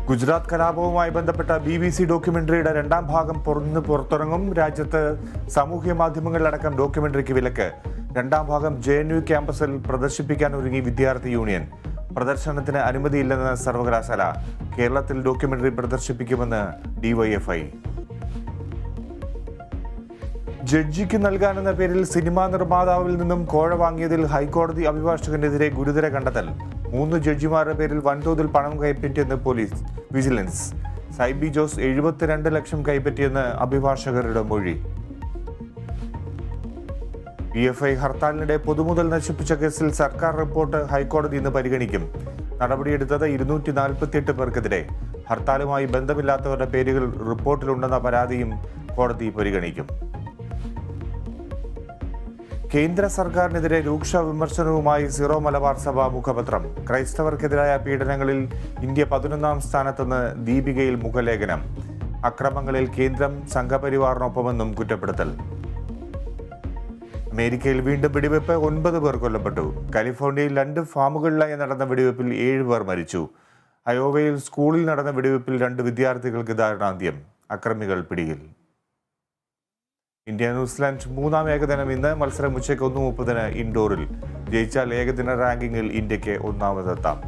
ഗുജറാത്ത് കലാപവുമായി ബന്ധപ്പെട്ട BBC ഡോക്യുമെന്ററിയുടെ രണ്ടാം ഭാഗം പുറത്തിറങ്ങും. രാജ്യത്ത് സാമൂഹ്യ മാധ്യമങ്ങളിലടക്കം ഡോക്യുമെന്ററിക്ക് വിലക്ക്. രണ്ടാം ഭാഗം JNU ക്യാമ്പസിൽ പ്രദർശിപ്പിക്കാൻ ഒരുങ്ങി വിദ്യാർത്ഥി യൂണിയൻ. പ്രദർശനത്തിന് അനുമതിയില്ലെന്ന് സർവകലാശാല. കേരളത്തിൽ ഡോക്യുമെന്ററി പ്രദർശിപ്പിക്കുമെന്ന് DYFI. ജഡ്ജിക്ക് നൽകാനെന്ന പേരിൽ സിനിമാ നിർമ്മാതാവിൽ നിന്നും കോഴ വാങ്ങിയതിൽ ഹൈക്കോടതി അഭിഭാഷകനെതിരെ ഗുരുതര കണ്ടെത്തൽ. 3 ജഡ്ജിമാരുടെ പേരിൽ വൻതോതിൽ പണം കൈപ്പറ്റിയെന്ന് പോലീസ് വിജിലൻസ്. സൈബി ജോസ് 72 ലക്ഷം കൈപ്പറ്റിയെന്ന് അഭിഭാഷകരുടെ മൊഴി. PFI ഹർത്താലിനിടെ പൊതുമുതൽ നശിപ്പിച്ച കേസിൽ സർക്കാർ റിപ്പോർട്ട് ഹൈക്കോടതി ഇന്ന് പരിഗണിക്കും. നടപടിയെടുത്തത് 248 പേർക്കെതിരെ. ഹർത്താലുമായി ബന്ധമില്ലാത്തവരുടെ പേരുകൾ റിപ്പോർട്ടിലുണ്ടെന്ന പരാതിയും കോടതി പരിഗണിക്കും. കേന്ദ്ര സർക്കാരിനെതിരെ രൂക്ഷ വിമർശനവുമായി സിറോ മലബാർ സഭ മുഖപത്രം. ക്രൈസ്തവർക്കെതിരായ പീഡനങ്ങളിൽ ഇന്ത്യ 11ാം സ്ഥാനത്തെന്ന് ദീപികയിൽ മുഖലേഖനം. അക്രമങ്ങളിൽ കേന്ദ്രം സംഘപരിവാറിനൊപ്പമെന്നും കുറ്റപ്പെടുത്തൽ. അമേരിക്കയിൽ വീണ്ടും വെടിവെപ്പ്, 9 പേർ കൊല്ലപ്പെട്ടു. കാലിഫോർണിയയിൽ 2 ഫാമുകളിലായി നടന്ന വെടിവെപ്പിൽ 7 പേർ മരിച്ചു. അയോവയിൽ സ്കൂളിൽ നടന്ന വെടിവെപ്പിൽ 2 വിദ്യാർത്ഥികൾക്ക് ദാരുണാന്ത്യം. അക്രമികൾ പിടിയിൽ. ഇന്ത്യ ന്യൂസിലാൻഡ് 3ാം ഏകദിനം ഇന്ന്. മത്സരം ഉച്ചയ്ക്ക് 1:30 ഇൻഡോറിൽ. ജയിച്ചാൽ ഏകദിന റാങ്കിങ്ങിൽ ഇന്ത്യക്ക് 1ാമതെത്താം.